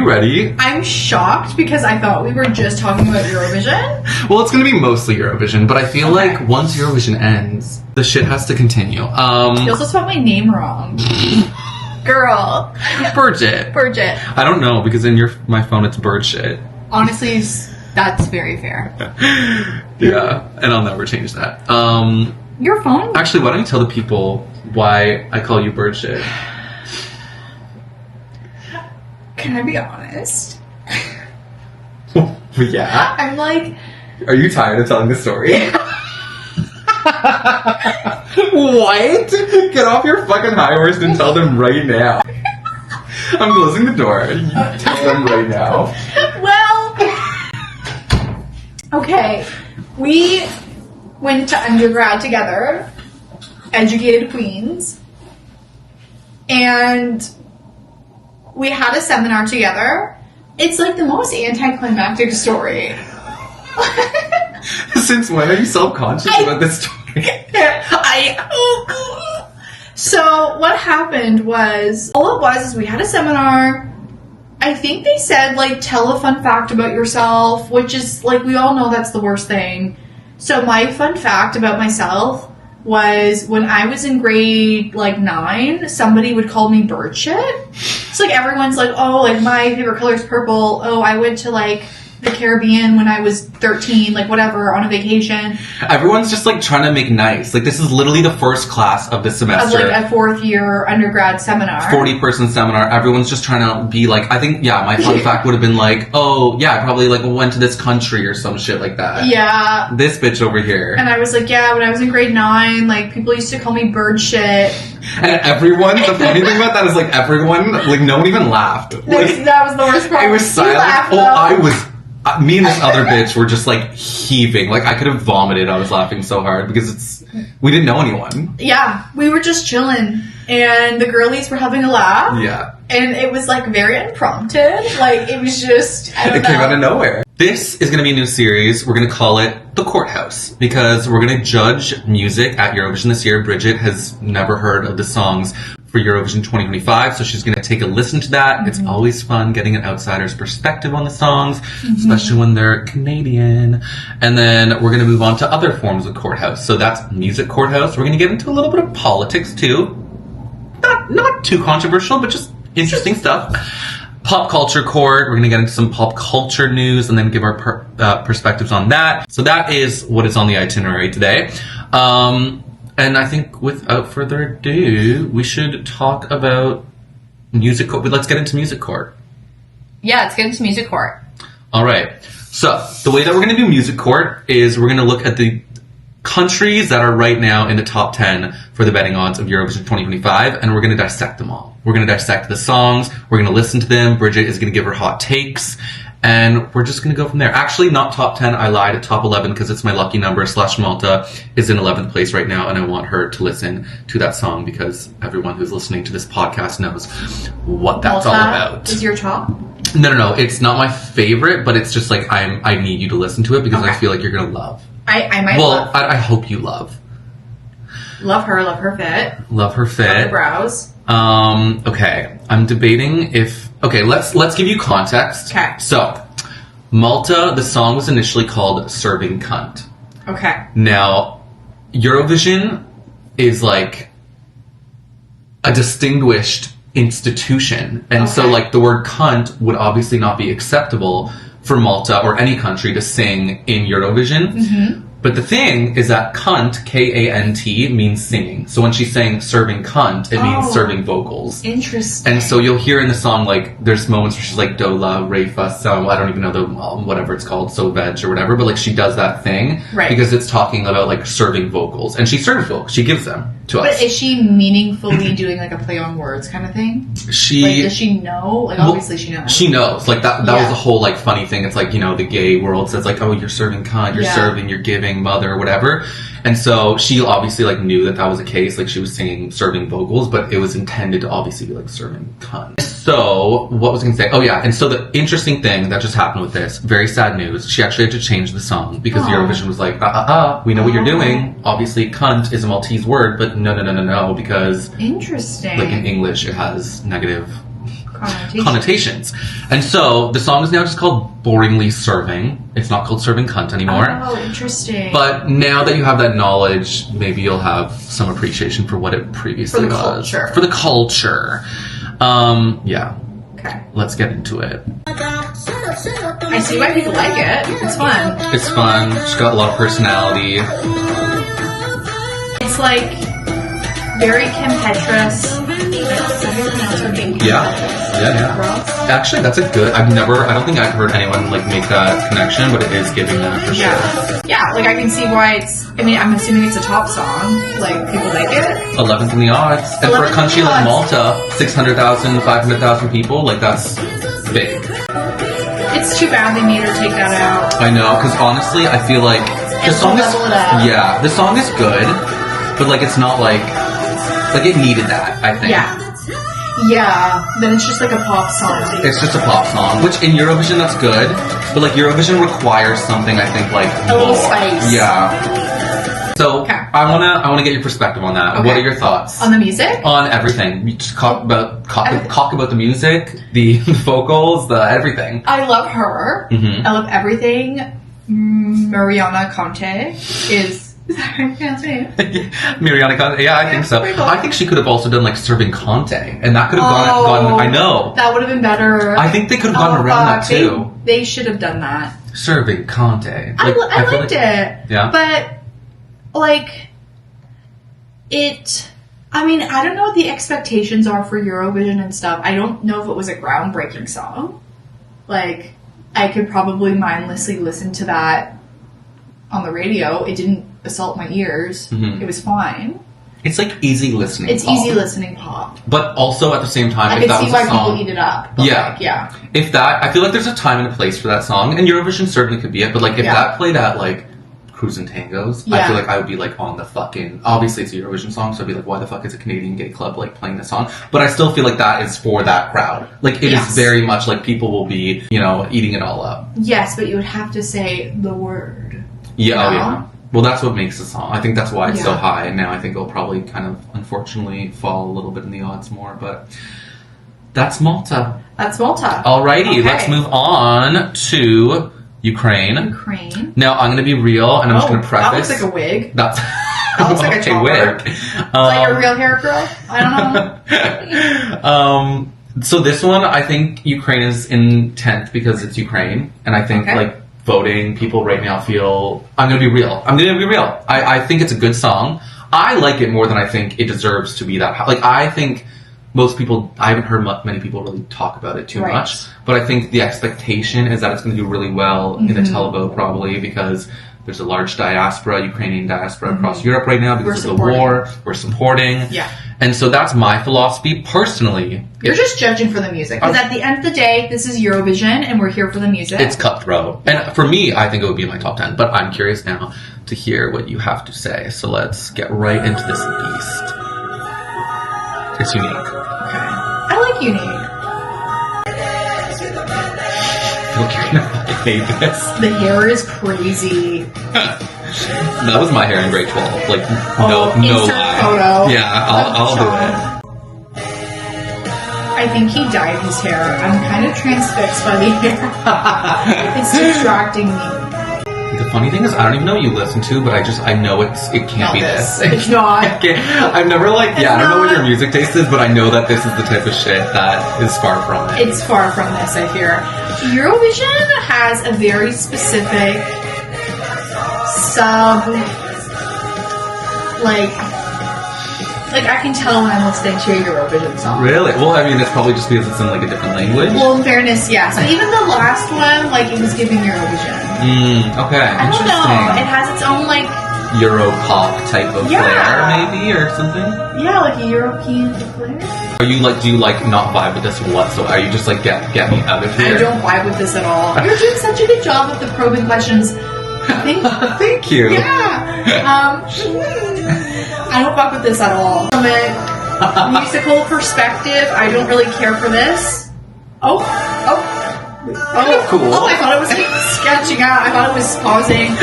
you ready? I'm shocked because I thought we were just talking about Eurovision. Well, it's going to be mostly Eurovision, but I feel like once Eurovision ends, the shit has to continue. You also spelled my name wrong. Girl. Birdshit. Birdshit. I don't know, because in my phone it's birdshit. Honestly, that's very fair. Yeah, and I'll never change that. Your phone? Actually, why don't you tell the people why I call you birdshit? Can I be honest? Yeah? I'm like... Are you tired of telling the story? What? Get off your fucking high horse and tell them right now. I'm closing the door. Tell them right now. Well... Okay. We went to undergrad together. Educated Queens. And... we had a seminar together. It's like the most anticlimactic story. Since when are you self-conscious about this story? So what happened was, all it was is we had a seminar. I think they said, like, tell a fun fact about yourself, which is, like, we all know that's the worst thing. So my fun fact about myself was when I was in grade, like, 9, somebody would call me birdshit. It's like everyone's like, oh, like, my favorite color is purple. Oh, I went to, like, the Caribbean when I was 13, like, whatever, on a vacation. Everyone's just, like, trying to make nice. Like, this is literally the first class of the semester. Of, like, a 4th-year undergrad seminar. 40-person seminar. Everyone's just trying to be, like, I think, yeah, my fun fact would have been, like, oh, yeah, I probably, like, went to this country or some shit like that. Yeah. This bitch over here. And I was like, yeah, when I was in grade 9, like, people used to call me bird shit. And everyone, the funny thing about that is, like, everyone, like, no one even laughed. Like, that was the worst part. It was silent. Laughed, I was... me and this other bitch were just, like, heaving. Like, I could have vomited. I was laughing so hard because we didn't know anyone. Yeah, we were just chilling. And the girlies were having a laugh. Yeah. And it was, like, very unprompted. Like, it was just, I don't know. It came out of nowhere. This is going to be a new series. We're going to call it The Courthouse because we're going to judge music at Eurovision this year. Bridget has never heard of the songs for Eurovision 2025, so she's going to take a listen to that. Mm-hmm. It's always fun getting an outsider's perspective on the songs, especially when they're Canadian. And then we're going to move on to other forms of courthouse. So that's music courthouse. We're going to get into a little bit of politics too. Not too controversial, but just interesting stuff. Pop culture court. We're going to get into some pop culture news and then give our perspectives on that. So that is what is on the itinerary today. And I think without further ado, we should talk about music court. Let's get into music court. Yeah, let's get into music court. All right. So the way that we're going to do music court is we're going to look at the countries that are right now in the top 10 for the betting odds of Eurovision 2025, and we're going to dissect them all. We're going to dissect the songs. We're going to listen to them. Bridget is going to give her hot takes. And we're just going to go from there. Actually, not top 10. I lied. Top 11 because it's my lucky number. Malta is in 11th place right now. And I want her to listen to that song because everyone who's listening to this podcast knows what that's Malta all about. Is your top? No. It's not my favorite, but it's just like I need you to listen to it because I feel like you're going to love. I might love. Well, I hope you love. Love her fit. Love her fit. Love her brows. Okay. I'm debating if... Okay, let's give you context. Okay. So, Malta, the song was initially called Serving Cunt. Okay. Now, Eurovision is like a distinguished institution. And so, like, the word cunt would obviously not be acceptable for Malta or any country to sing in Eurovision. Mm-hmm. But the thing is that cunt, K-A-N-T, means singing. So when she's saying serving cunt, it means serving vocals. Interesting. And so you'll hear in the song, like, there's moments where she's like, do, la, re, fa, so, I don't even know the, whatever it's called, so veg or whatever, but like she does that thing. Right. Because it's talking about like serving vocals. And she serves vocals. She gives them to us. But is she meaningfully doing like a play on words kind of thing? Like, does she know? Like, obviously she knows. She knows. Like, that was a whole, like, funny thing. It's like, you know, the gay world says, like, oh, you're serving cunt, you're serving, you're giving, mother, whatever. And so she obviously, like, knew that was the case. Like, she was singing serving vocals, but it was intended to obviously be, like, serving cunt. So, what was I going to say? Oh, yeah. And so the interesting thing that just happened with this, very sad news, she actually had to change the song because Eurovision was like, we know what you're doing. Obviously, cunt is a Maltese word, but no, because... Interesting. Like, in English, it has negative connotations. And so the song is now just called Boringly Serving. It's not called Serving Cunt anymore. Oh, interesting. But now that you have that knowledge, maybe you'll have some appreciation for what it previously was. For the culture. Yeah. Okay. Let's get into it. I see why people like it. It's fun. It's fun. She's got a lot of personality. It's like very Kim Petras. Yeah. Actually, that's a good. I don't think I've heard anyone like make that connection, but it is giving that for sure. Yeah, like I can see why it's. I mean, I'm assuming it's a top song. Like people like it. 11th in the odds, and for a country like Malta, 600,000, 500,000 people, like that's big. It's too bad they made her take that out. I know, because honestly, I feel like the song is. Yeah, the song is good, but like it's not like it needed that. I think. Yeah, then it's just like a pop song. It's just a pop song, which in Eurovision that's good, but like Eurovision requires something I think like a little spice. Yeah. So I wanna get your perspective on that. Okay. What are your thoughts on the music? On everything. You just talk about the music, the vocals, the everything. I love her. Mm-hmm. I love everything. Miriana Conte is. Is that how you pronounce her name? Miriana Conte. Yeah, I think so. Cool. I think she could have also done like Serving Conte, and that could have gone. I know that would have been better. I think they could have gone around that too. They should have done that. Serving Conte. Like, I liked it. Yeah, but like it. I mean, I don't know what the expectations are for Eurovision and stuff. I don't know if it was a groundbreaking song. Like, I could probably mindlessly listen to that on the radio. It didn't assault my ears. Mm-hmm. It was fine. It's like easy listening. It's pop. easy listening pop. But also at the same time, I if can that see was why a song, people eat it up. Yeah. If that, I feel like there's a time and a place for that song, and Eurovision certainly could be it. But like, if that played at like Cruise and Tangos, I feel like I would be like on the fucking. Obviously, it's a Eurovision song, so I'd be like, why the fuck is a Canadian gay club like playing this song? But I still feel like that is for that crowd. Like it is very much like people will be, eating it all up. Yes, but you would have to say the word. Yeah. Oh yeah. Well, that's what makes the song. I think that's why it's so high, and now I think it'll probably kind of, unfortunately, fall a little bit in the odds more, but that's Malta. Alrighty, let's move on to Ukraine. Now, I'm going to be real, and I'm just going to preface... That looks like a wig. That looks like a wig. Is that your real hair, girl? I don't know. So this one, I think Ukraine is in 10th because it's Ukraine, and I think, voting, people right now feel... I'm going to be real. I think it's a good song. I like it more than I think it deserves to be that high. Like, I think most people... I haven't heard many people really talk about it too much. But I think the expectation is that it's going to do really well in the televote, probably, because there's a large Ukrainian diaspora across Europe right now because of the war. We're supporting. Yeah. And so that's my philosophy. Personally... You're just judging for the music. Because at the end of the day, this is Eurovision, and we're here for the music. It's cutthroat. And for me, I think it would be in my top 10. But I'm curious now to hear what you have to say. So let's get right into this beast. It's unique. Okay. I like unique. Look, you're gonna fucking hate this. The hair is crazy. That was my hair in grade 12. Like, no lie. Photo. Yeah, I'll do it. I think he dyed his hair. I'm kind of transfixed by the hair. It's distracting me. The funny thing is, I don't even know what you listen to, but I know it can't be this. It's not. I've never I don't know what your music taste is, but I know that this is the type of shit that is far from it. It's far from this, I hear. Eurovision has a very specific like I can tell when I'm listening to a Eurovision song. Really? Well, I mean, it's probably just because it's in like a different language. Well, in fairness, yes. But even the last one, like it was giving Eurovision. Okay. I don't know. It has its own like Euro pop type of flair, maybe, or something. Yeah, like a European flair. Are you do you not vibe with this whatsoever? Are you just like get me out of here? I don't vibe with this at all. You're doing such a good job with the probing questions. Thank you. Yeah. I don't fuck with this at all. From a musical perspective, I don't really care for this. Oh, cool. Oh, I thought it was like sketching out. I thought it was pausing.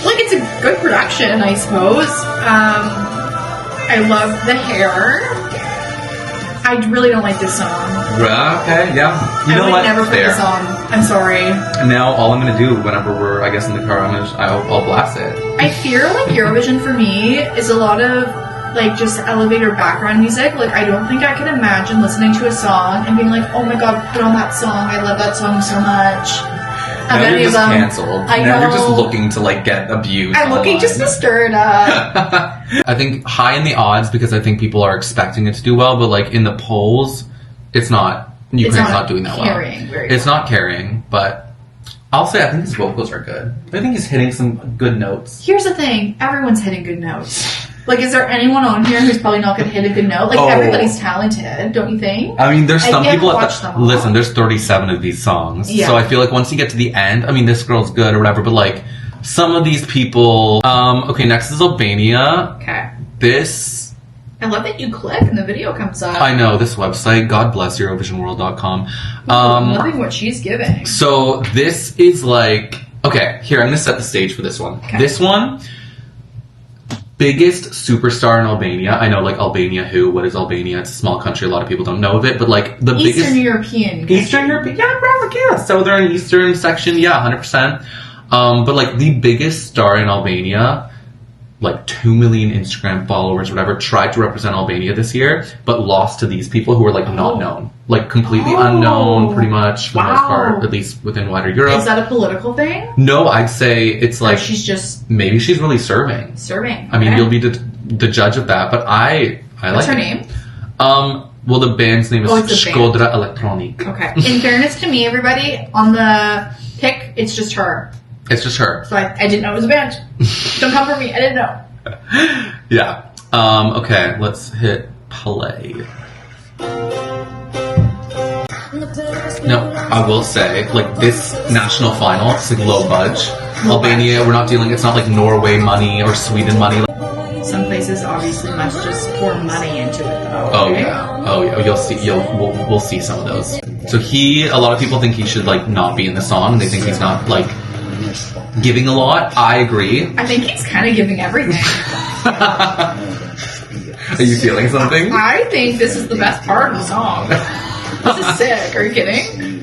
Like it's a good production, I suppose. I love the hair. I really don't like this song. Okay, yeah. You know would what? never put this on. I'm sorry. And now all I'm gonna do whenever we're, I guess, in the car, I'll blast it. I fear like Eurovision for me is a lot of like just elevator background music. Like I don't think I can imagine listening to a song and being like, oh my god, put on that song. I love that song so much. Now you're just cancelled. Now you're just looking to like get abused. I'm looking just to stir it up. I think high in the odds because I think people are expecting it to do well, but like in the polls, it's not. Ukraine's not doing that well. It's not carrying, but I'll say I think his vocals are good. I think he's hitting some good notes. Here's the thing: everyone's hitting good notes. Like, is there anyone on here who's probably not going to hit a good note? Like, everybody's talented, don't you think? I mean, there's some people listen, there's 37 of these songs. Yeah. So I feel like once you get to the end, I mean, this girl's good or whatever, but like, some of these people... okay, next is Albania. Okay. This... I love that you click and the video comes up. I know, this website, God bless EurovisionWorld.com. Loving what she's giving. So this is like... Okay, here, I'm going to set the stage for this one. Okay. This one... Biggest superstar in Albania. I know, like, Albania who? What is Albania? It's a small country. A lot of people don't know of it. But, like, the biggest... Eastern European. Yeah, probably, yeah. Southern, Eastern section. Yeah, 100%. But, like, the biggest star in Albania, like, 2 million Instagram followers, whatever, tried to represent Albania this year, but lost to these people who were, like, not known. Like, completely unknown, pretty much, for the most part, at least within wider Europe. Is that a political thing? No, I'd say it's like... Or she's just... Maybe she's really serving. Serving. I mean, you'll be the judge of that, but I like What's her name? Well, the band's name is Shkodra Elektronike. Okay. In fairness to me, everybody, on the pick, it's just her. It's just her. So I didn't know it was a band. Don't come for me. I didn't know. Yeah. Okay, let's hit play. No, I will say, like, this national final, it's like low budge. Albania, we're not dealing, it's not like Norway money or Sweden money. Some places obviously must just pour money into it though. Oh yeah. Oh yeah. You'll see, we'll see some of those. So a lot of people think he should like not be in the song. They think he's not like giving a lot. I agree. I think he's kind of giving everything. Are you feeling something? I think this is the best part of the song. This is sick. Are you kidding?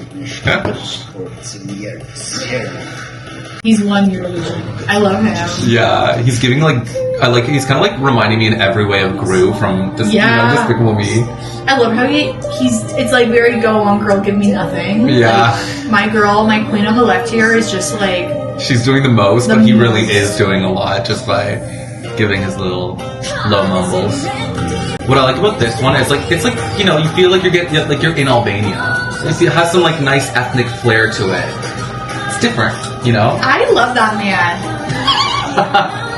He's won Eurovision. I love him. Yeah, he's giving he's kind of like reminding me in every way of Gru from Despicable Me. I love how it's like very go on girl, give me nothing. Yeah. Like, my girl, my queen on the left here is just like... She's doing the most, but he really is doing a lot just by giving his little low mumbles. What I like about this one is it's like, you know, you feel like you're in Albania. It has some like nice ethnic flair to it. It's different, you know? I love that man.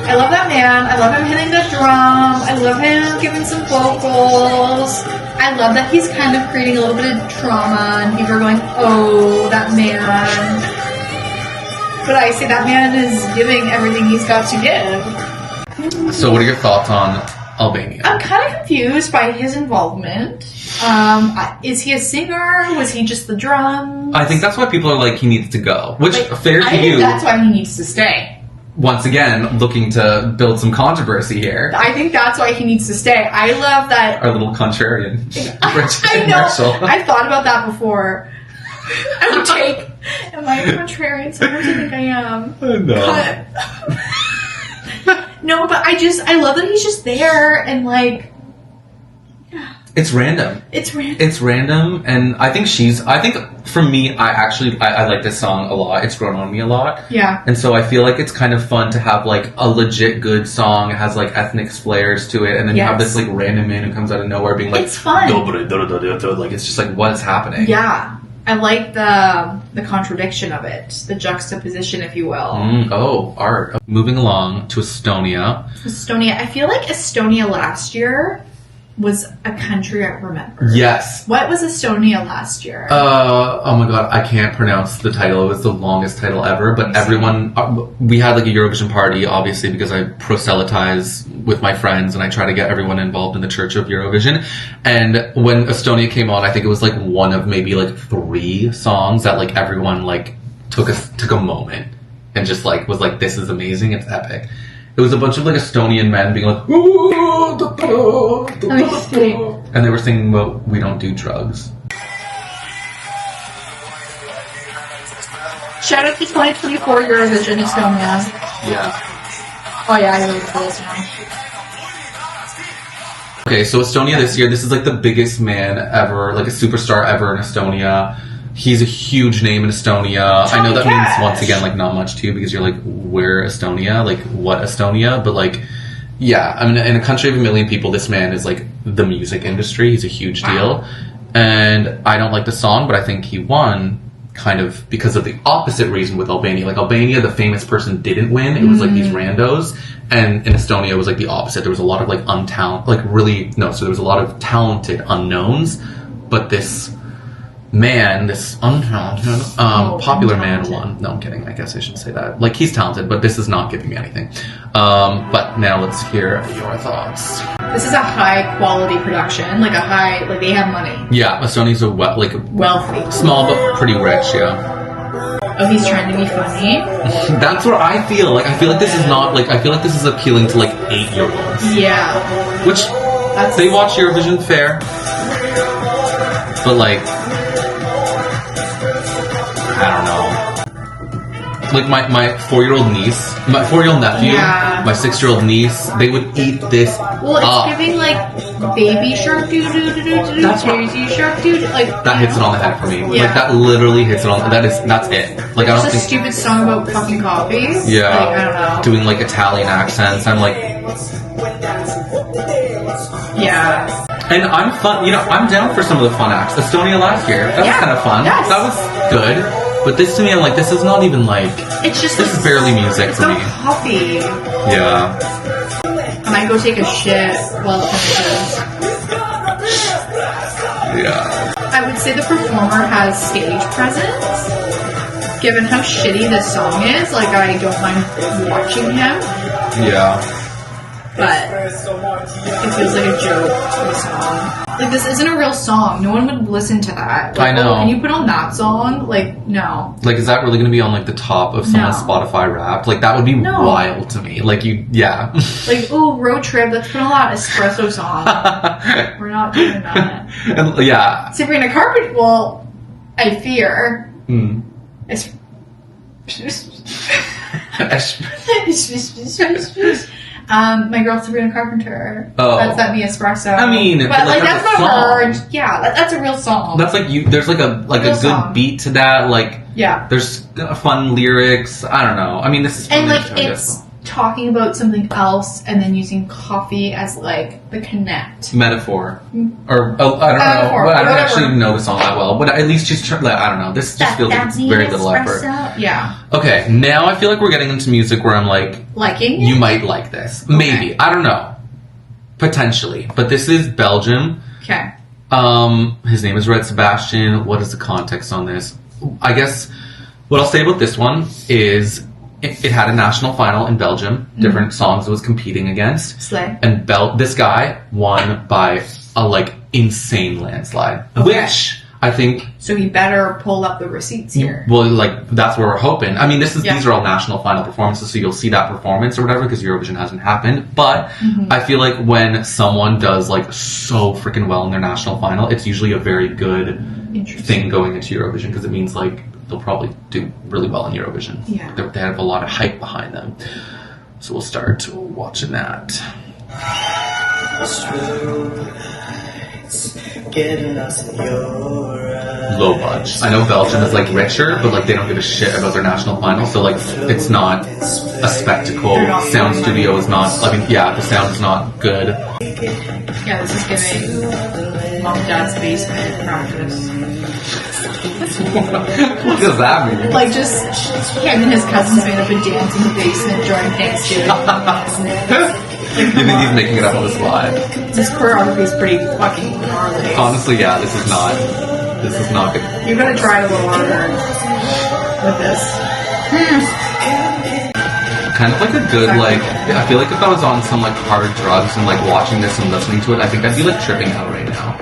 I love that man. I love him hitting the drum. I love him giving some vocals. I love that he's kind of creating a little bit of trauma and people are going, oh, that man. But I say that man is giving everything he's got to give. So what are your thoughts on Albania? I'm kind of confused by his involvement. Is he a singer? Was he just the drums? I think that's why people are like, he needs to go. Which, fair to you. I think that's why he needs to stay. Once again, looking to build some controversy here. I think that's why he needs to stay. I love that... Our little contrarian. I know. I've thought about that before. I would take... Am I a contrarian? Sometimes I think I am. No. No, but I love that he's just there and like... It's random. It's random, and I think for me, I like this song a lot. It's grown on me a lot. Yeah. And so I feel like it's kind of fun to have like a legit good song. It has like ethnic flares to it, and then you have this like random man who comes out of nowhere being like, it's fun. Like it's just like, what is happening? Yeah. I like the contradiction of it, the juxtaposition, if you will. Art. Moving along to Estonia. I feel like Estonia last year was a country I remember. Yes. What was Estonia last year? Oh my god, I can't pronounce the title. It was the longest title ever, but everyone... we had like a Eurovision party, obviously, because I proselytize with my friends and I try to get everyone involved in the Church of Eurovision. And when Estonia came on, I think it was like one of maybe like 3 songs that like everyone like took a moment and just like was like, this is amazing, it's epic. It was a bunch of like Estonian men being like, ooh, da, da, da, da, da. And they were singing about we don't do drugs. Shout out to 2024 Eurovision Estonia. Yeah. Oh yeah, I really know this now. Okay, so Estonia this year, this is like the biggest man ever, like a superstar ever in Estonia. He's a huge name in Estonia. I know that means, once again, like not much to you because you're like, where Estonia? Like, what Estonia? But like, yeah, I mean, in a country of 1 million people, this man is like the music industry. He's a huge deal. And I don't like the song, but I think he won kind of because of the opposite reason with Albania. Like Albania, the famous person didn't win. It was like these randos. And in Estonia, it was like the opposite. There was a lot of like so there was a lot of talented unknowns. But this man, this untalented, popular man won. No, I'm kidding. I guess I shouldn't say that. Like, he's talented, but this is not giving me anything. But now let's hear your thoughts. This is a high quality production. Like they have money. Yeah, Estonia's wealthy. Small but pretty rich, yeah. Oh, he's trying to be funny? That's what I feel. Like, I feel like this is not, like, I feel like this is appealing to, like, 8-year-olds. Yeah. Which, they watch Eurovision, fair. But, like, I don't know. Like, my 4-year-old niece, my 4-year-old nephew, my 6-year-old niece, they would eat this Well, it's giving, like, baby shark doo-doo-doo-doo-doo, crazy shark doo-doo, like... That hits it on the head for me. Yeah. Like, that literally hits it on... That's it. Like, I don't think... It's a stupid song about fucking coffee. Yeah. Like, I don't know. Doing, like, Italian accents. I'm like... Yeah. And I'm down for some of the fun acts. Estonia last year, that was kind of fun. Yes. That was good. But this to me, I'm like, this is not even like... It's just... This is barely music for me. It's so coffee. Yeah. I might go take a shit while it finishes. Yeah. I would say the performer has stage presence. Given how shitty this song is, like, I don't mind watching him. Yeah. But it feels like a joke of a song. Like, this isn't a real song. No one would listen to that. Like, I know. Can you put on that song? Like, no. Like, is that really going to be on, like, the top of someone's Spotify Wrapped? Like, that would be wild to me. Like, Like, ooh, road trip. Let's put on that Espresso song. We're not doing that. And, yeah. Sabrina Carpenter, well, I fear. My girl Sabrina Carpenter. Oh. That's that the Espresso. I mean, but like that's not her. Yeah, that's a real song. That's like there's like a good song. beat to that. Like, yeah, there's fun lyrics. I don't know. I mean, this is and like it's talking about something else and then using coffee as like the connect metaphor or I don't know. I don't actually know the song that well, but at least just I don't know. This just feels like it's very little effort. Yeah. Okay, now I feel like we're getting into music where I'm like liking. You might like this, maybe. I don't know, potentially. But this is Belgium. Okay. His name is Sebastian. What is the context on this? I guess what I'll say about this one is. It had a national final in Belgium. Different songs it was competing against. Slay. And this guy won by a like insane landslide, which I think. So he better pull up the receipts here. Well, like that's where we're hoping. I mean, these are all national final performances, so you'll see that performance or whatever because Eurovision hasn't happened. But I feel like when someone does like so freaking well in their national final, it's usually a very good thing going into Eurovision because it means like. They'll probably do really well in Eurovision. Yeah. They have a lot of hype behind them. So we'll start watching that. Low budge. I know Belgium is like richer, but like they don't give a shit about their national final. So like it's not a spectacle. Sound studio is not. I mean, yeah, the sound is not good. Yeah, this is giving mom and dad's basement practice. What does that mean? Like just him and his cousins made up a dance in the basement during Thanksgiving. You think he's making it up on the spot? This choreography is pretty fucking gnarly. Honestly, yeah, this is not good. You're gonna try a little harder with this. Kind of like a good, like, I feel like if I was on some, like, hard drugs and, like, watching this and listening to it, I think I'd be, like, tripping out right now.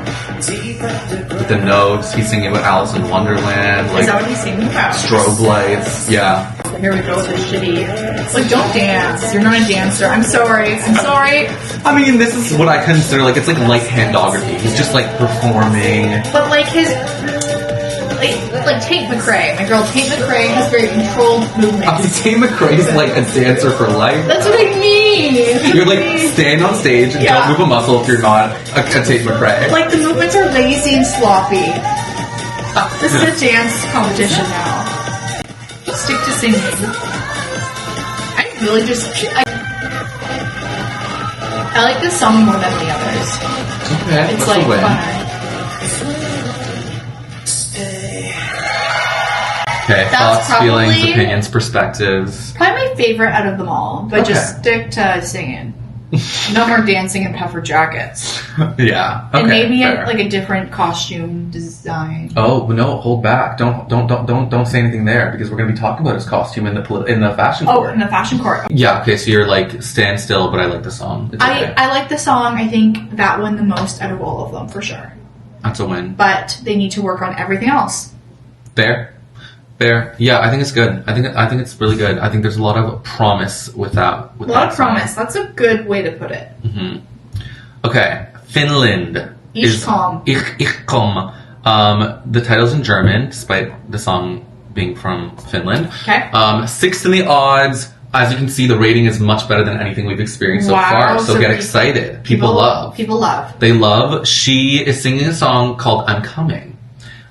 With the notes, he's singing about Alice in Wonderland, like... Is that what he's singing about? Strobe lights, yeah. Here we go with this shitty. Like, don't dance. You're not a dancer. I'm sorry. I'm sorry. I mean, this is what I consider, like, it's like light handography. He's just, like, performing. But, like, his... Like Tate McRae. My girl Tate McRae has very controlled movements. Tate McRae's, like, a dancer for life. That's what I mean. You're, like, stand on stage and don't move a muscle if you're not a Tate McRae. Like, the movements are lazy and sloppy. This is a dance competition now. Stick to singing. I really just... I like this song more than the others. Okay, it's like fun. Okay, thoughts, feelings, opinions, perspectives. Probably my favorite out of them all, but just stick to singing. No more dancing in puffer jackets. Yeah. Okay, and maybe like a different costume design. Oh no! Hold back! Don't say anything there because we're going to be talking about his costume in the fashion court. Oh, in the fashion court. Yeah. Okay. So you're like stand still, but I like the song. It's okay. I like the song. I think that won the most out of all of them for sure. That's a win. But they need to work on everything else. Fair. Yeah, I think it's good. I think it's really good. I think there's a lot of promise with that. A lot of promise. That's a good way to put it. Mm-hmm. Okay, Finland. Ich komm. Ich komm. The title's in German, despite the song being from Finland. Okay. 6 in the odds. As you can see, the rating is much better than anything we've experienced so far. So get excited. People love. People love. They love. She is singing a song called "I'm Coming."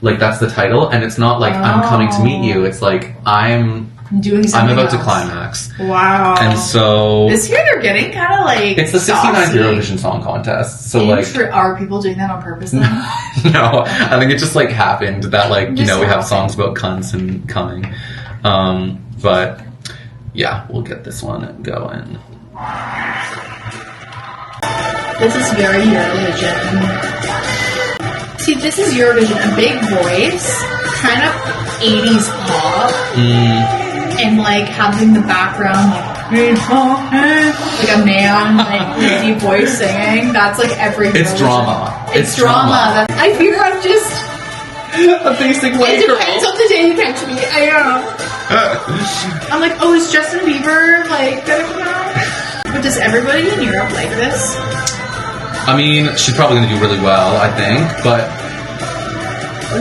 Like, that's the title, and it's not like, I'm coming to meet you. It's like, I'm about to climax. Wow. And so... This year they're getting kind of like... It's the 69th Eurovision Song Contest, so like... Are people doing that on purpose then? No, I think it just like happened that like, we have songs about cunts and coming. But, yeah, we'll get this one going. This is very Eurovision. See, this is Eurovision, a big voice, kind of 80s pop, and like having the background like a man, like crazy voice singing. That's like every. It's drama. It's drama. I feel I'm just a basic white girl. It depends on the day you catch me. I know. I'm like, oh, is Justin Bieber like gonna come out? But does everybody in Europe like this? I mean, she's probably going to do really well, I think, but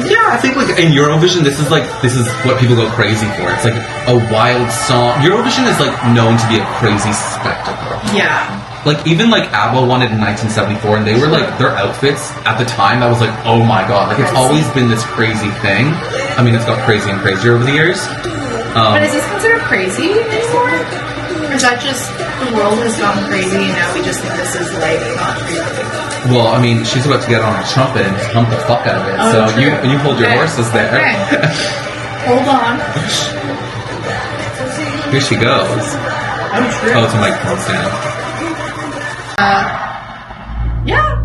yeah, I think like in Eurovision, this is what people go crazy for. It's like a wild song. Eurovision is like known to be a crazy spectacle. Yeah. Like even like ABBA won it in 1974, and they were like their outfits at the time. I was like, oh my god! Like it's always been this crazy thing. I mean, it's got crazy and crazier over the years. But is this considered crazy anymore? Or is that just the world has gotten crazy and now we just think this is like not crazy? Well, I mean, she's about to get on a trumpet and just hump the fuck out of it. Oh, so you hold your horses there. Okay. Hold on. Here she goes. Oh, true. Oh, it's a microphone stand. Yeah.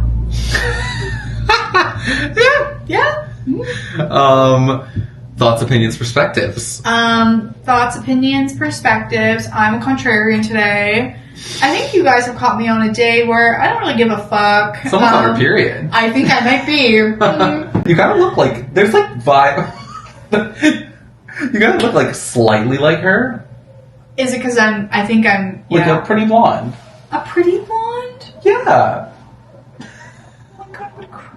Yeah. Thoughts, opinions, perspectives. Thoughts, opinions, perspectives. I'm a contrarian today. I think you guys have caught me on a day where I don't really give a fuck. Someone's on her period. I think I might be. You kind of look like... There's like vibe... You kind of look like slightly like her. Is it because I think I'm... Like a pretty blonde. A pretty blonde? Yeah. Oh my god, I'm gonna cry.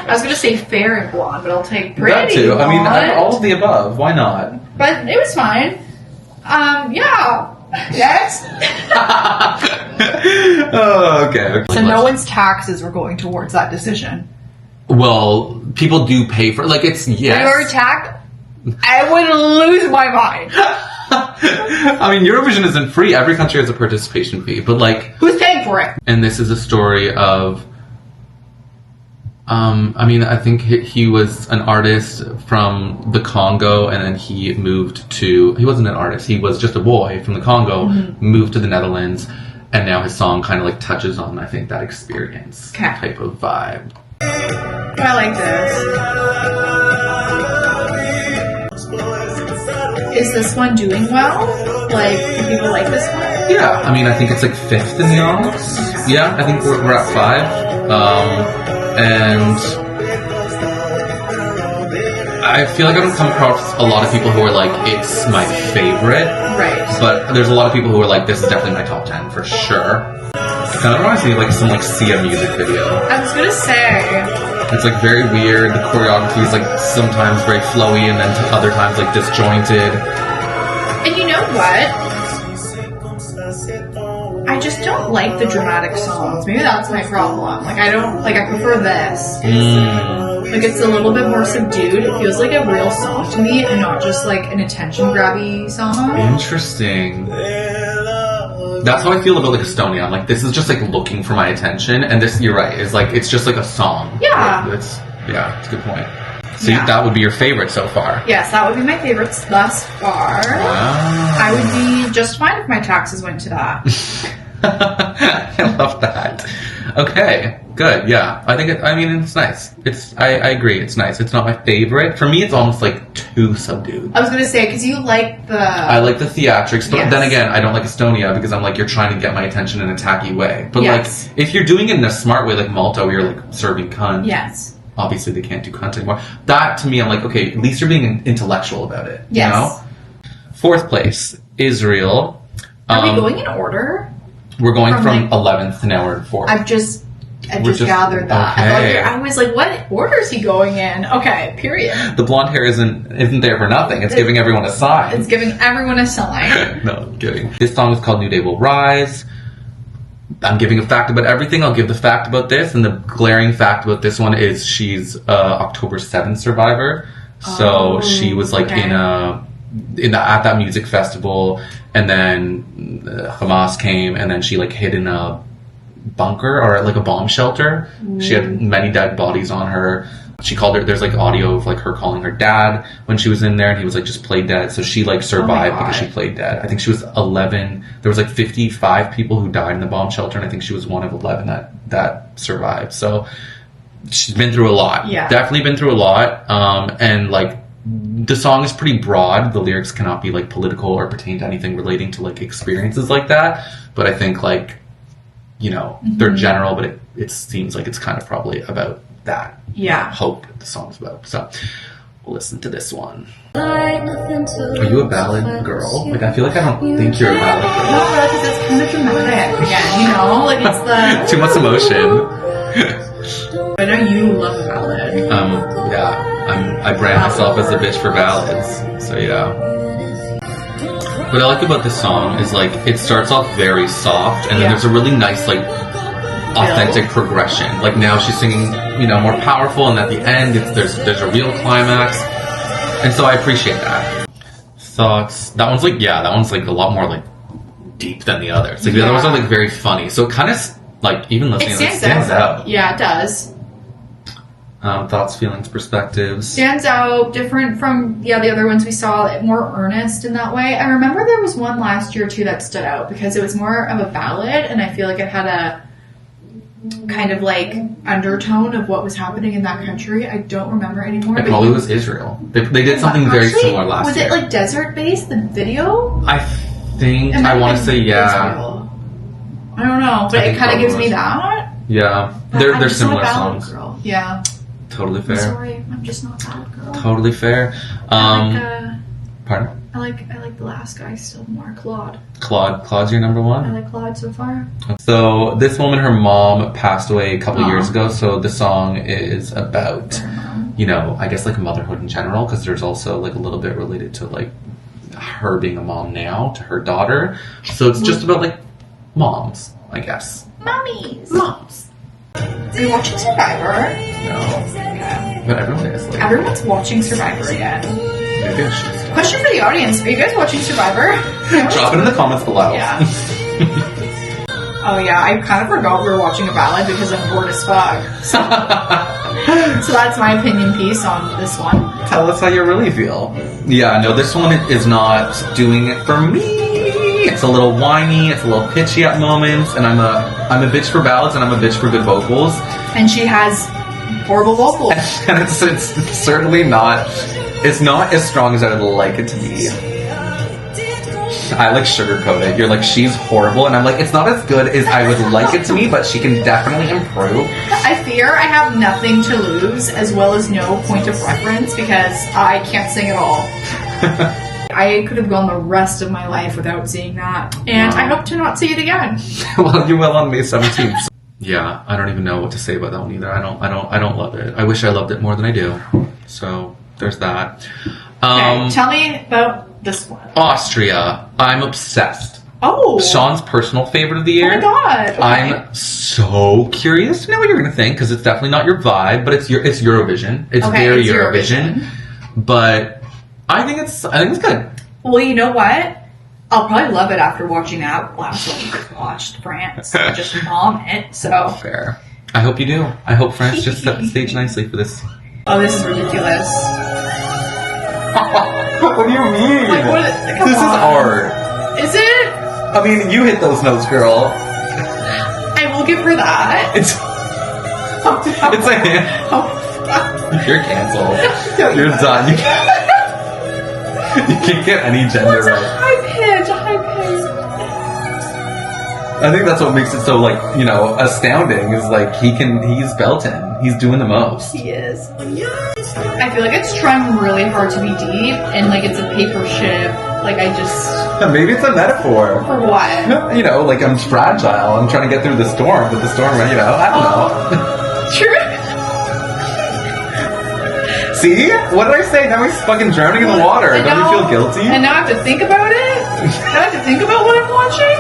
I was gonna say fair and blonde, but I'll take pretty That too. blonde. I mean, all of the above. Why not? But it was fine. Yeah. Yes. Oh, okay. So no one's taxes were going towards that decision. Well, people do pay for like it's yes. If you were taxed, I would lose my mind. I mean, Eurovision isn't free. Every country has a participation fee, but like who's paying for it? And this is a story of. I mean, I think he was an artist from the Congo, and then he moved to... He wasn't an artist. He was just a boy from the Congo, moved to the Netherlands, and now his song kind of like touches on, I think, that experience type of vibe. I like this. Is this one doing well? Like, do people like this one? Yeah, I mean, I think it's like 5th in the odds. Yeah, I think we're at 5. And I feel like I don't come across a lot of people who are like, it's my favorite. Right. But there's a lot of people who are like, this is definitely my top 10 for sure. It kind of reminds me of like some like Sia music video. I was gonna say. It's like very weird. The choreography is like sometimes very flowy and then to other times like disjointed. And you know what? I just don't like the dramatic songs. Maybe that's my problem. Like I prefer this. Like it's a little bit more subdued. It feels like a real song to me and not just like an attention grabby song. Interesting. That's how I feel about like Estonia. I'm like, this is just like looking for my attention, and this, you're right, is like it's just like a song. Yeah. It's a good point. So that would be your favorite so far. Yes, that would be my favorites thus far. Wow. I would be just fine if my taxes went to that. I love that. Okay, good. Yeah, I think it's nice. I agree. It's nice. It's not my favorite. For me, it's almost like too subdued. I was gonna say because you like the. I like the theatrics, but Yes. then again, I don't like Estonia because I'm like you're trying to get my attention in a tacky way. But Yes. like if you're doing it in a smart way, like Malta, where you're like serving cunt. Yes. Obviously, they can't do cunt anymore. That to me, I'm like, okay, at least you're being intellectual about it. Yes. You know? Fourth place, Israel. Are we going in order? We're going from like- 11th to now we're in 4th. I've just We're just- gathered that. okay. I was like, what order is he going in? Okay, period. The blonde hair isn't there for nothing. It's giving everyone a sign. It's giving everyone a sign. No, I'm kidding. This song is called New Day Will Rise. I'm giving a fact about everything. I'll give the fact about this, and the glaring fact about this one is she's October 7th survivor. So she was like okay. at that music festival, and then Hamas came, and then she like hid in a bunker or like a bomb shelter. She had many dead bodies on her. She called her. There's like audio of like her calling her dad when she was in there, and he was like just play dead. So she like survived because she played dead. I think she was 11. There was like 55 people who died in the bomb shelter, and I think she was one of 11 that survived. So she's been through a lot. Yeah, definitely been through a lot. And like the song is pretty broad. The lyrics cannot be like political or pertain to anything relating to like experiences like that. But I think like, you know, they're general, but it seems like it's kind of probably about that. Yeah. Hope the song's about. So we'll listen to this one. Are you a ballad girl? Like I feel like I don't think you're a ballad girl. No, because it's kind of dramatic. Again, you know, like it's the Too much emotion. I know you love ballad. Yeah. I brand myself as a bitch for ballads. So yeah. What I like about this song is like it starts off very soft, and then there's a really nice like authentic progression. Like now she's singing, you know, more powerful, and at the end there's a real climax, and so I appreciate that. Thoughts? That one's like a lot more like deep than the others. Like the other ones are like very funny, so it kind of like even listening to it stands out. Yeah, it does. Thoughts, feelings, perspectives. Stands out, different from the other ones we saw, more earnest in that way. I remember there was one last year too that stood out because it was more of a ballad, and I feel like it had a kind of like undertone of what was happening in that country. I don't remember anymore. It probably was Israel. They did something very similar last year. Was it like desert based, the video? I think, I want to say yeah. Israel. I don't know, but it kind of gives me that. Yeah, But they're I'm just similar not a ballad songs. Girl. Yeah. Totally fair. I'm sorry, I'm just not a ballad girl. Totally fair. Pardon? I like the last guy still more, Claude. Claude's your number I one? like Claude so far. So this woman, her mom passed away a couple years ago, so the song is about, you know, I guess like motherhood in general, because there's also like a little bit related to like her being a mom now to her daughter. So it's just about like moms, I guess. Moms. Are you watching Survivor? No. Okay. But everyone is like... Everyone's watching Survivor again. Maybe I should stop. Question for the audience. Are you guys watching Survivor? Drop it in the comments below. Yeah. Oh yeah, I kind of forgot we were watching a ballad because I'm bored as fuck. So that's my opinion piece on this one. Tell us how you really feel. Yeah, no, this one is not doing it for me. It's a little whiny, it's a little pitchy at moments, and I'm a bitch for ballads, and I'm a bitch for good vocals. And she has horrible vocals. And it's certainly not, it's not as strong as I would like it to be. I like sugarcoat it. You're like, she's horrible, and I'm like, it's not as good as I would like it to be, but she can definitely improve. I fear I have nothing to lose, as well as no point of reference, because I can't sing at all. I could have gone the rest of my life without seeing that, and I hope to not see it again. Well, you will on May 17th. Yeah, I don't even know what to say about that one either. I don't love it. I wish I loved it more than I do. So there's that. Okay, tell me about this one. Austria. I'm obsessed. Oh, Sean's personal favorite of the year. Oh my god! Okay. I'm so curious to know what you're gonna think, because it's definitely not your vibe, but it's Eurovision. It's very Eurovision. But I think it's good. Well, you know what? I'll probably love it after watching that last one. Watched France just vomit. So fair. I hope you do. I hope France just set the stage nicely for this. Oh, this is ridiculous. What do you mean? Like, this is art. Is it? I mean, you hit those notes, girl. I will give her that. It's a You're canceled. You're done. You can't get any gender right. High pitch. I think that's what makes it so, like, you know, astounding, is like he's belting. He's doing the most. He is. I feel like it's trying really hard to be deep, and like it's a paper ship. Like I just... Maybe it's a metaphor. For what? You know, like I'm fragile. I'm trying to get through the storm, but the storm, you know, I don't know. True. See? What did I say? Now he's fucking drowning in the water. Don't you feel guilty? And now I have to think about it? Now I have to think about what I'm watching?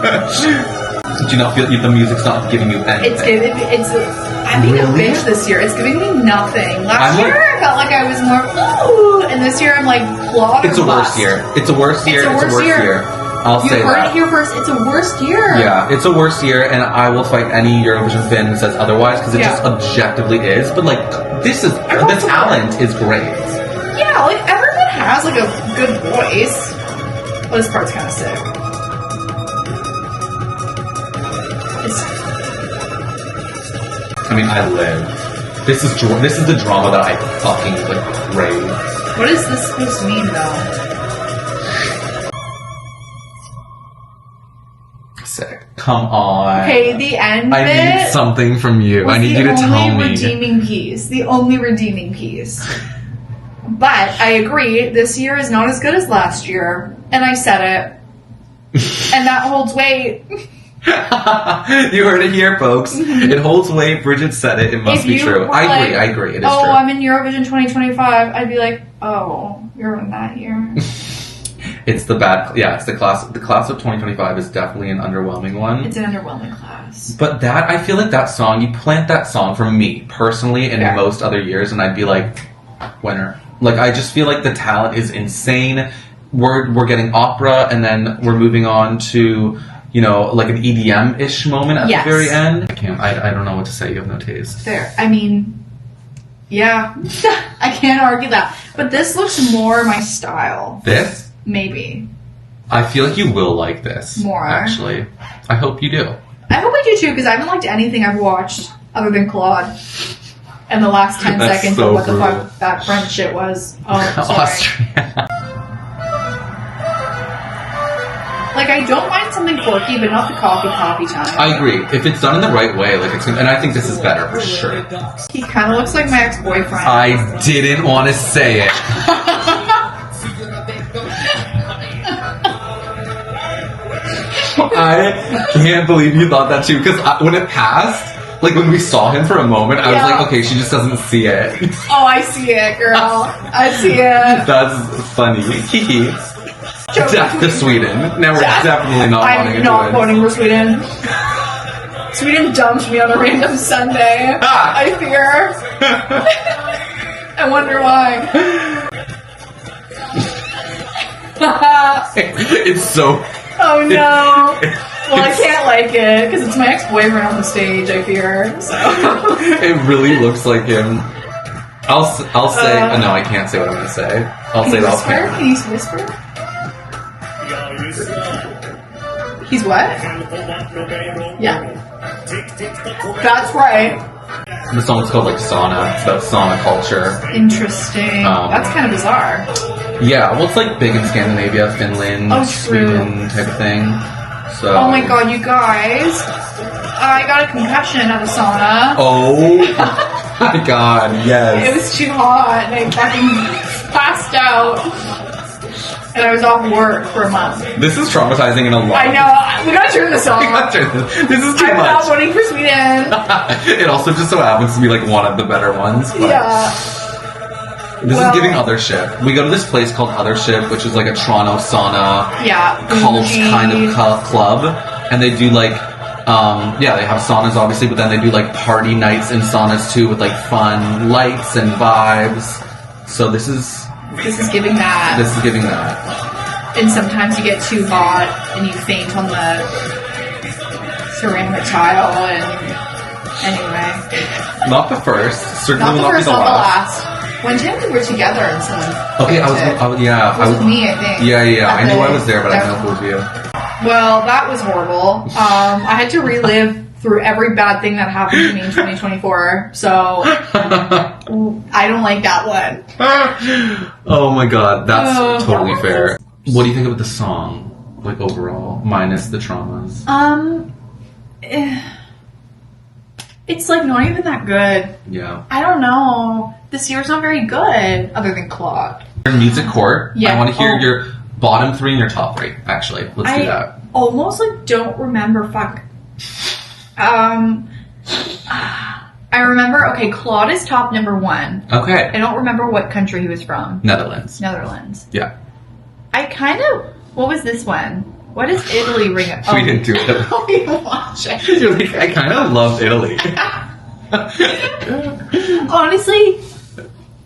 Did you not feel the music's not giving you anything? I'm being a bitch this year. It's giving me nothing. Last year I felt like I was more ooh, and this year I'm like Claude. It's a worse year. It's a worse year. It's a worse year. I'll say that. You heard it here first. It's a worst year. Yeah, it's a worse year, and I will fight any Eurovision fan who says otherwise, because it just objectively is. But like, the talent is great. Yeah, like everyone has like a good voice. But this part's kind of sick. I mean, I live. This is the drama that I fucking like crave. What is this supposed to mean, though? Sick. Come on. Okay, the end I need something from you. I need you to tell me. The only redeeming piece. But I agree, this year is not as good as last year. And I said it. And that holds weight. You heard it here, folks. It holds weight. Bridget said it. It must be true. I agree. It is true. Oh, I'm in Eurovision 2025. I'd be like, oh, you're in that year. It's the bad. Yeah, it's the class. The class of 2025 is definitely an underwhelming one. It's an underwhelming class. But I feel like that song. You plant that song for me personally in most other years, and I'd be like, winner. Like I just feel like the talent is insane. We're getting opera, and then we're moving on to, you know, like an EDM-ish moment at the very end. I don't know what to say. You have no taste. Fair. I mean, yeah. I can't argue that. But this looks more my style. This? Maybe. I feel like you will like this. More. Actually. I hope you do. I hope I do too, because I haven't liked anything I've watched other than Claude. And the last 10 seconds of what the fuck that French shit was. Oh, sorry. Austria. Like, I don't mind something quirky, but not the coffee time. I agree. If it's done in the right way, like it's, and I think this is better for sure. He kind of looks like my ex-boyfriend. I didn't want to say it. I can't believe you thought that too, because when it passed, like when we saw him for a moment, I was like, okay, she just doesn't see it. Oh, I see it, girl. I see it. That's funny. Death to Sweden. Now we're definitely not wanting to do it. I'm not voting for Sweden. Sweden dumped me on a random Sunday. I fear. I wonder why. It's so... Oh no. Well, I can't like it, because it's my ex-boyfriend on the stage, I fear. So. It really looks like him. I'll say... no, I can't say what I'm going to say. I'll say that. Can you whisper? He's what? Yeah. That's right. The song's called like sauna. It's about sauna culture. Interesting. That's kind of bizarre. Yeah, well, it's like big in Scandinavia, Finland, Sweden type of thing. So. Oh my god, you guys! I got a concussion at a sauna. Oh my god, yes. It was too hot, and I fucking passed out. And I was off work for a month. This is traumatizing in a lot. I know. We gotta turn this off. This is too I'm much. not voting for Sweden. It also just so happens to be like one of the better ones. But Yeah. This is giving Othership. We go to this place called Othership, which is like a Toronto sauna cult kind of club. And they do like, they have saunas obviously, but then they do like party nights in saunas too with like fun lights and vibes. So this is giving that. This is giving that. And sometimes you get too hot and you faint on the ceramic tile and anyway. Not the first. Certainly not the first, not the last. One time we were together and someone. Okay, I was with me, I think. Yeah. I knew I was there, but I don't know if it was you. Well, that was horrible. I had to relive through every bad thing that happened to me in 2024. So I don't like that one. Oh my god, that's totally fair. What do you think about the song, like overall, minus the traumas? It's like not even that good. Yeah. I don't know. This year's not very good, other than Claude. Music court. Yeah. I want to hear your bottom 3 and your top 3. Actually, let's do that. Almost like don't remember. I remember. Okay, Claude is top number 1. Okay. I don't remember what country he was from. Netherlands. Yeah. I kind of. What was this one? What is Italy ring? We didn't do it. We didn't watch it. You're like, I kind of love Italy.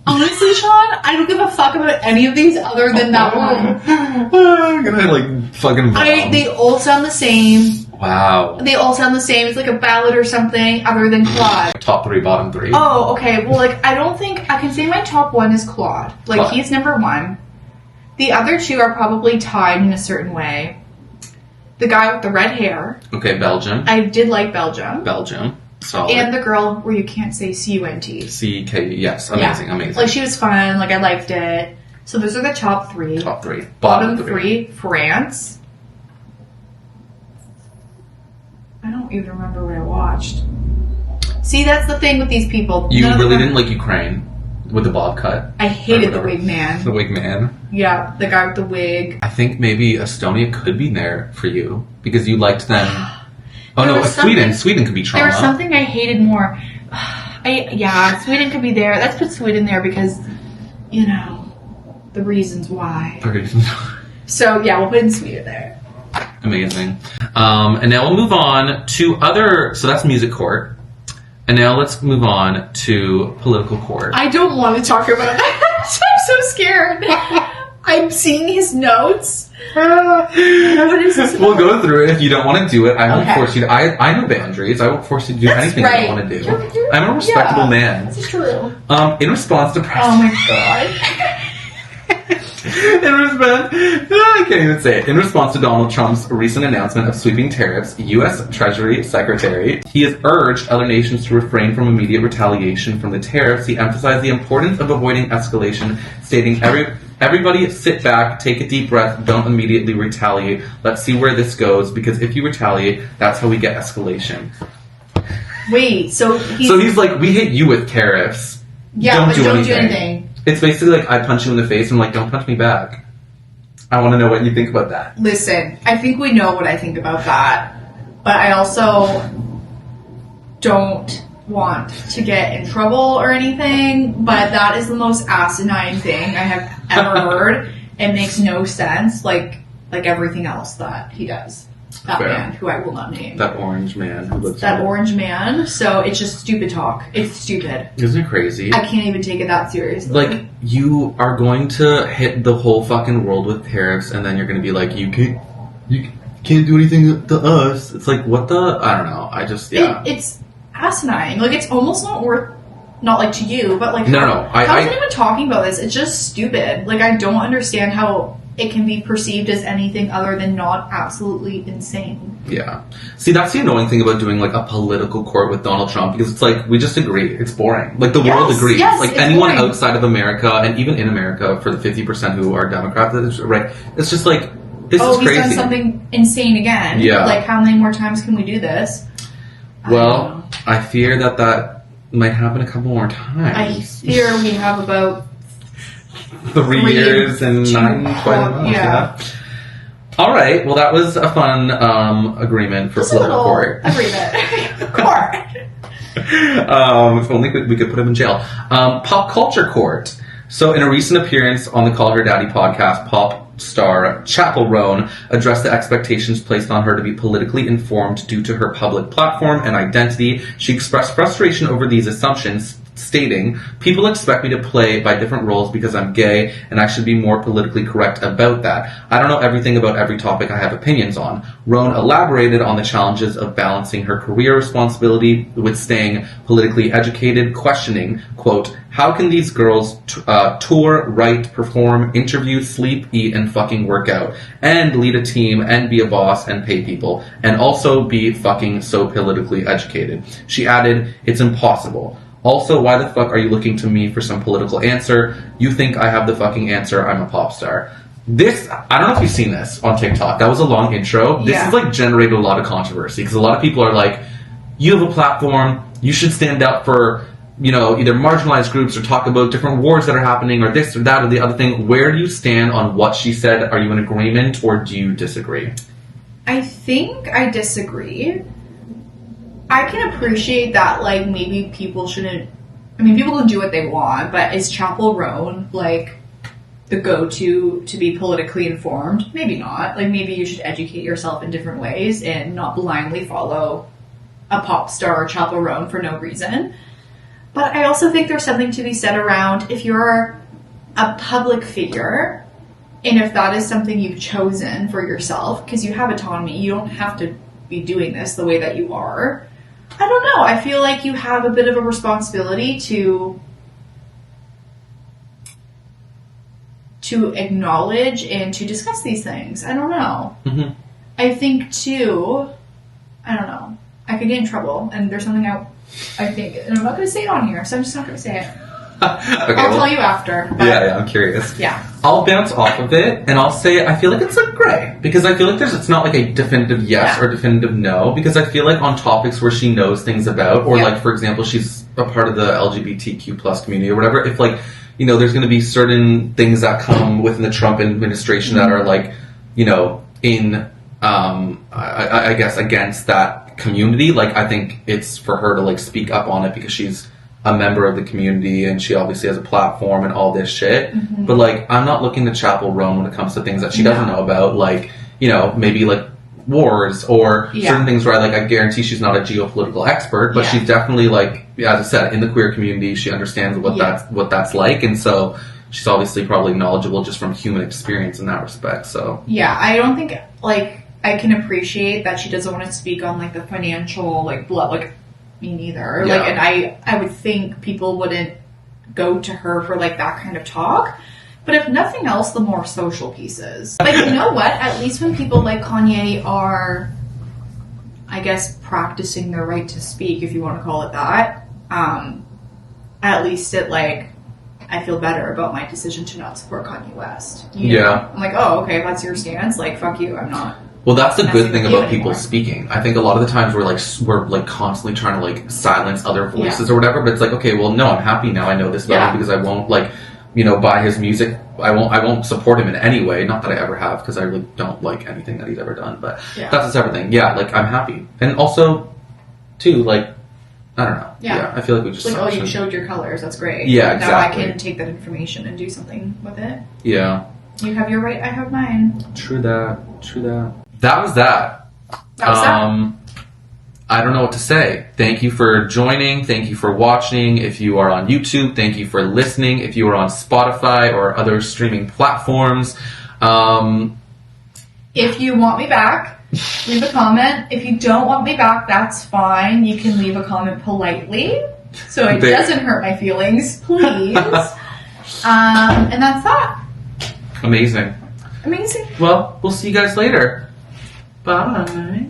Honestly, Sean, I don't give a fuck about any of these other than that one. I'm gonna like fucking. They all sound the same. Wow. They all sound the same. It's like a ballad or something other than Claude. Top 3, bottom 3. Oh, okay. Well, like, I don't think I can say my top 1 is Claude. Like, he's number 1. The other 2 are probably tied in a certain way. The guy with the red hair. Okay, Belgium. I did like Belgium. Solid. And the girl where you can't say C-U-N-T. C-K, yes. Amazing. Like, she was fun. Like, I liked it. So those are the top 3. Top 3. Bottom 3, France. I don't even remember what I watched. See, that's the thing with these people. You really didn't like Ukraine with the bob cut? I hated the wig man. The wig man? Yeah, the guy with the wig. I think maybe Estonia could be there for you because you liked them. Oh no, Sweden. Sweden could be trauma. There was something I hated more. Sweden could be there. Let's put Sweden there because, you know, the reasons why. So yeah, we'll put in Sweden there. Amazing. And now we'll move on to other. So that's music court. And now let's move on to political court. I don't want to talk about that. I'm so scared. I'm seeing his notes. What is this about? We'll go through it. If you don't want to do it, I won't force you to. I know boundaries. I won't force you to do anything you don't want to do. I'm a respectable man. This is true. In response to press. Oh my god. I can't even say it. In response to Donald Trump's recent announcement of sweeping tariffs, U.S. Treasury Secretary, he has urged other nations to refrain from immediate retaliation from the tariffs. He emphasized the importance of avoiding escalation, stating, everybody sit back, take a deep breath, don't immediately retaliate. Let's see where this goes, because if you retaliate, that's how we get escalation. Wait, so he's like, we hit you with tariffs. Yeah, but don't do anything. It's basically like, I punch you in the face, and I'm like, don't punch me back. I want to know what you think about that. Listen, I think we know what I think about that. But I also don't want to get in trouble or anything. But that is the most asinine thing I have ever heard. It makes no sense, like everything else that he does. That Fair. Man, who I will not name. That orange man who looks that orange man. So it's just stupid talk. It's stupid. Isn't it crazy? I can't even take it that seriously. Like, you are going to hit the whole fucking world with tariffs, and then you're going to be like, you can't do anything to us. It's like, what the? I don't know. I just, yeah. It's asinine. Like, it's almost not worth, not like to you, but like, no. How is anyone talking about this? It's just stupid. Like, I don't understand how it can be perceived as anything other than not absolutely insane. Yeah. See, that's the annoying thing about doing like a political court with Donald Trump, because it's like, we just agree. It's boring. Like, the world agrees. Yes, like, it's anyone boring. outside of America, and even in America, for the 50% who are Democrats, right? It's just like, this is crazy. He's done something insane again. Yeah. Like, how many more times can we do this? Well, I fear that might happen a couple more times. I fear we have about 3 years and 9 months. Yeah. All right. Well, that was a fun agreement for political court. Agreement. Court. If only we could put him in jail. Pop culture court. So, in a recent appearance on the Call Her Daddy podcast, pop star Chapel Roan addressed the expectations placed on her to be politically informed due to her public platform and identity. She expressed frustration over these assumptions, stating, "People expect me to play by different roles because I'm gay, and I should be more politically correct about that. I don't know everything about every topic I have opinions on." Roan elaborated on the challenges of balancing her career responsibility with staying politically educated, questioning, quote, "How can these girls tour, write, perform, interview, sleep, eat, and fucking work out, and lead a team, and be a boss, and pay people, and also be fucking so politically educated?" She added, "It's impossible. Also, why the fuck are you looking to me for some political answer? You think I have the fucking answer, I'm a pop star." This, I don't know if you've seen this on TikTok. That was a long intro. This has like generated a lot of controversy, because a lot of people are like, you have a platform, you should stand up for, you know, either marginalized groups or talk about different wars that are happening or this or that or the other thing. Where do you stand on what she said? Are you in agreement or do you disagree? I think I disagree. I can appreciate that, like, maybe people shouldn't... I mean, people can do what they want, but is Chapel Roan, like, the go-to to be politically informed? Maybe not. Like, maybe you should educate yourself in different ways and not blindly follow a pop star or Chapel Roan for no reason. But I also think there's something to be said around if you're a public figure, and if that is something you've chosen for yourself, because you have autonomy, you don't have to be doing this the way that you are. I don't know. I feel like you have a bit of a responsibility to acknowledge and to discuss these things. I don't know. Mm-hmm. I think, too, I don't know. I could get in trouble, and there's something I think, and I'm not going to say it on here, so I'm just not going to say it. Okay, I'll tell you after. Yeah, I'm curious. Yeah. I'll bounce off of it, and I'll say I feel like it's a gray, because I feel like it's not like a definitive yes or definitive no, because I feel like on topics where she knows things about, or like, for example, she's a part of the LGBTQ plus community or whatever, if like, you know, there's going to be certain things that come within the Trump administration that are like, you know, in, I guess, against that community, like, I think it's for her to like speak up on it because she's a member of the community and she obviously has a platform and all this shit. Mm-hmm. But like, I'm not looking to Chapel Roan when it comes to things that she doesn't know about, like, you know, maybe like wars or certain things where I guarantee she's not a geopolitical expert, but she's definitely like, as I said, in the queer community, she understands what that's like, and so she's obviously probably knowledgeable just from human experience in that respect. So I don't think, like, I can appreciate that she doesn't want to speak on like the financial, like, blood, like, me neither. Like, and I would think people wouldn't go to her for like that kind of talk. But if nothing else, the more social pieces. Like, you know what? At least when people like Kanye are, I guess, practicing their right to speak, if you want to call it that, at least it, like, I feel better about my decision to not support Kanye West. You know? I'm like, oh, okay, if that's your stance, like, fuck you, I'm not. Well, that's the good thing about people speaking. I think a lot of the times we're constantly trying to like silence other voices or whatever, but it's like, okay, well, no, I'm happy now I know this about him because I won't like, you know, buy his music. I won't support him in any way. Not that I ever have, because I really don't like anything that he's ever done, but that's just everything. Yeah, like, I'm happy. And also, too, like, I don't know. Yeah, I feel like we just... Like, you showed your colors, that's great. Yeah, exactly. Now I can take that information and do something with it. Yeah. You have your right, I have mine. True that. That was that. I don't know what to say. Thank you for joining. Thank you for watching. If you are on YouTube, thank you for listening. If you are on Spotify or other streaming platforms. If you want me back, leave a comment. If you don't want me back, that's fine. You can leave a comment politely so it doesn't hurt my feelings, please. And that's that. Amazing. Amazing. Well, we'll see you guys later. Bye.